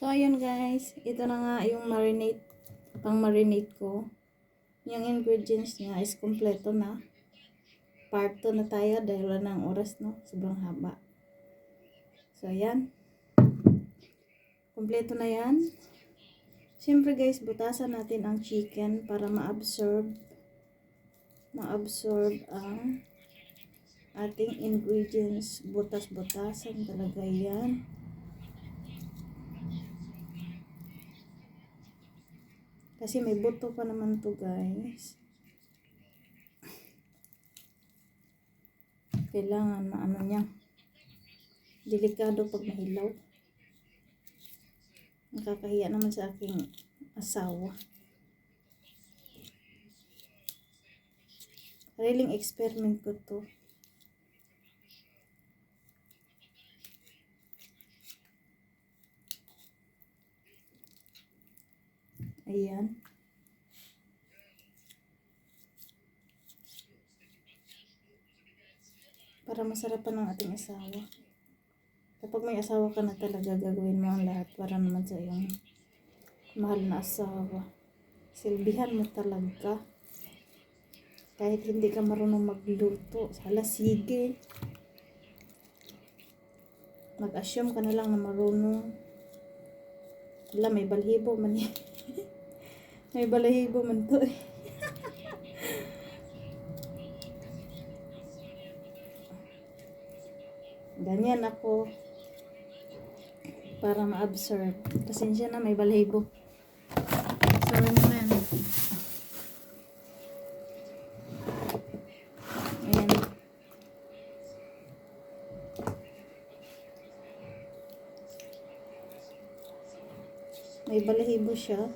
So, ayun guys. Ito na nga yung pang-marinate ko. Yung ingredients niya is kompleto na. Part 2 na tayo dahil wala ng oras, no? Sobrang haba. So, ayan. Kompleto na yan. Siyempre guys, butasan natin ang chicken para ma-absorb ang ating ingredients. Butas-butasan talaga yan. Kasi may buto pa naman to guys. Kailangan maano niya. Delikado pag mahilaw. Nakakahiya naman sa aking asawa. Sariling experiment ko to. Ayan. Para masarapan ng ating asawa. Kapag may asawa ka na talaga, gagawin mo ang lahat para naman sa iyong mahal na asawa. Silbihan mo talaga. Kahit hindi ka marunong magluto. Hala, sige. Mag-assume ka na lang na marunong. Hala, may balhibo man eh. May balahibo man to eh. Ganyan ako. Para ma-absorb. Pasensya na, may balahibo. Sorry naman. Ayan. May balahibo siya.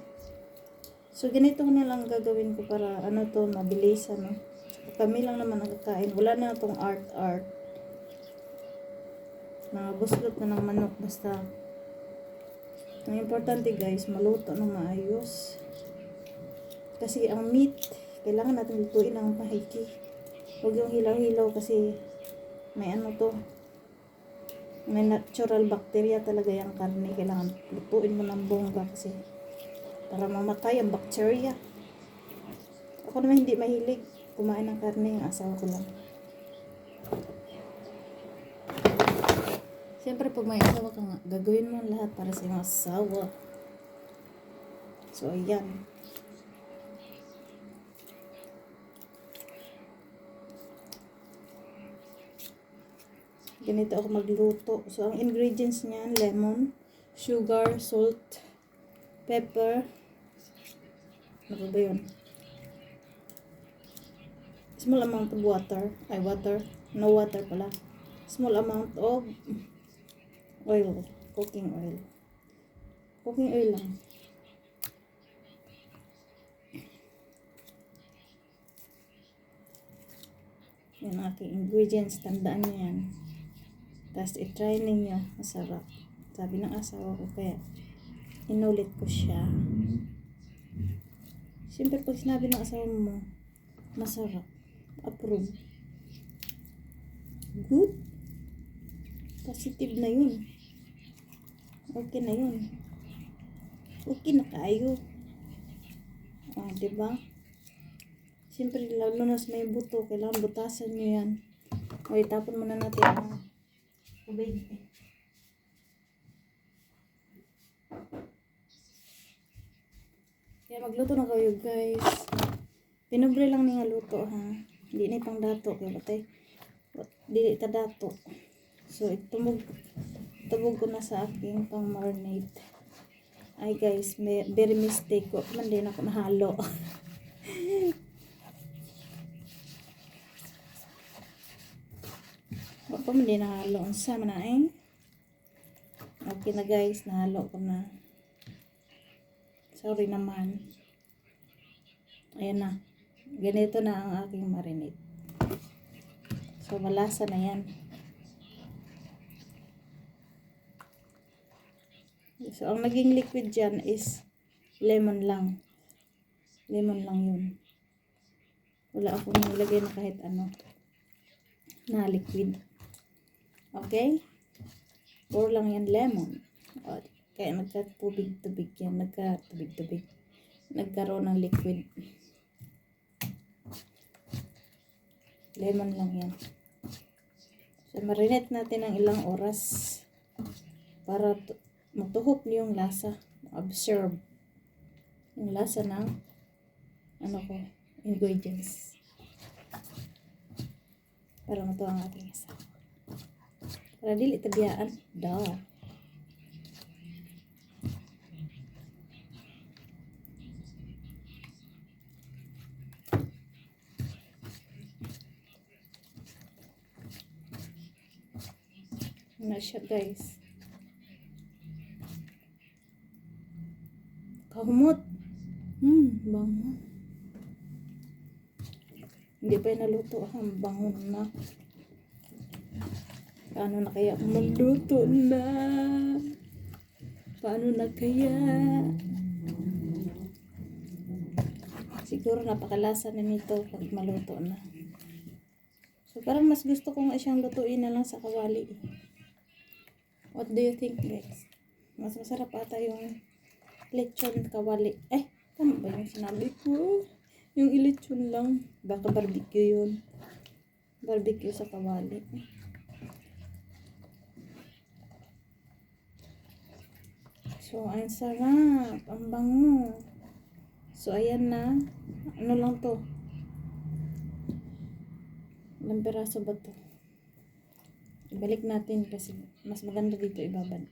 So, ganito na lang gagawin ko para ano to, mabilis ano. Kami lang naman nagkakain. Wala na itong art. Buslot na ng manok. Basta, ang importante guys, maluto ng maayos. Kasi ang meat, kailangan natin lutuin ng mahiki. Huwag yung hilaw-hilaw kasi may ano to. May natural bacteria talaga yung karne. Kailangan lutuin mo ng bongga kasi para mamatay ang bacteria. Ako naman hindi mahilig kumain ng karne, yung asawa ko lang. Siyempre pag may asawa ka nga, gagawin mo lahat para sa iyong asawa. So ayan. Ganito ako magluto. So ang ingredients niyan, lemon, sugar, salt, pepper. Ano ba yun? Small amount of water. No water pala. Small amount of oil. Cooking oil. Cooking oil lang. Yan ang aking ingredients. Tandaan nyo yan. Tapos i-try ninyo. Masarap. Sabi ng asawa ko kaya inulit ko siya. Siyempre pag sinabi ng asawa mo masarap, approve, good, positive na yun, okay na yun, okay na kayo. Diba? Siyempre lalo na sa may buto, kailangan butasan nyo yan. O itapon muna natin ang tubig. Kaya magluto na kayo guys. Pinubre lang ni nga luto ha. Hindi na pang dato. Kaya batay. Dili ta dato. So itubog ko na sa aking pang marinate. Ay guys, very mistake ko. Man din ako nahalo. Ako man din nahalo. Ang sama na eh. Okay na guys, nahalo ko na. Sorry naman. Ayan na. Ganito na ang aking marinade. So, malasa na yan. So, ang naging liquid dyan is lemon lang. Lemon lang yun. Wala akong nilagay na kahit ano na liquid. Okay? Pour lang yan lemon. O, Kaya nagka-tubig-tubig yan. Nagka-tubig-tubig. Nagkaroon ng liquid. Lemon lang yan. So, marinate natin ng ilang oras para matuhop yung lasa. Observe yung lasa ng ingredients. Para matuwa ang ating isa. Para dili tabiyaan. Duh. Na siya guys. Kahumot. Bango. Hindi pa yung naluto. Ang bango na. Paano na kaya maluto na? Paano na kaya? Siguro napakalasa na nito pag maluto na. So parang mas gusto ko nga siyang lutuin na lang sa kawali. What do you think guys? Mas masarap ata yung lechon kawali. Tama ba yung sinabi ko? Yung ilechon lang. Baka barbecue yun. Barbecue sa kawali. So, ang sarap. Ang bango. So, ayan na. Ano lang to? Ilang peraso ba to? Ibalik natin kasi mas maganda dito ibabad.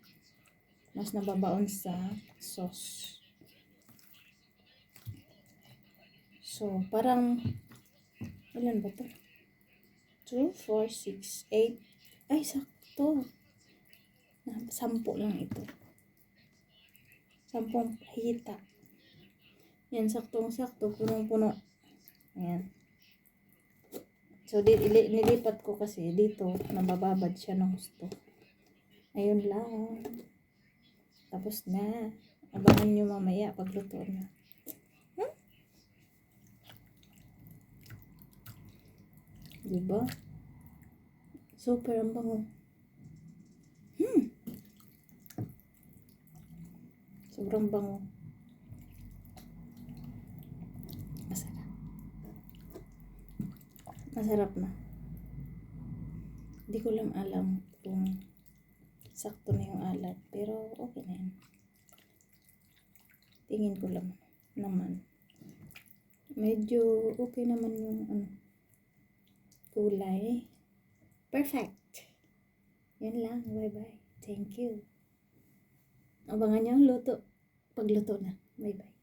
Mas nababaon sa sauce. So, parang ilan ba to? 2, 4, 6, 8. Ay, sakto. 10 lang ito. 10 hita. Yan, saktong-sakto. Punong-puno. Ayan. So, nilipat ko kasi dito, nabababad siya ng gusto. Ayun lang. Tapos na. Abangan nyo mamaya pagluto na. Diba? Super ang bango. Sobrang bango. Masarap. Masarap na. Hindi ko lang alam kung sakto na yung alat. Pero okay na yan. Tingin ko lang naman. Medyo okay naman yung kulay. Perfect. Yan lang. Bye-bye. Thank you. Abangan niyo ang luto. Pagluto na. Bye-bye.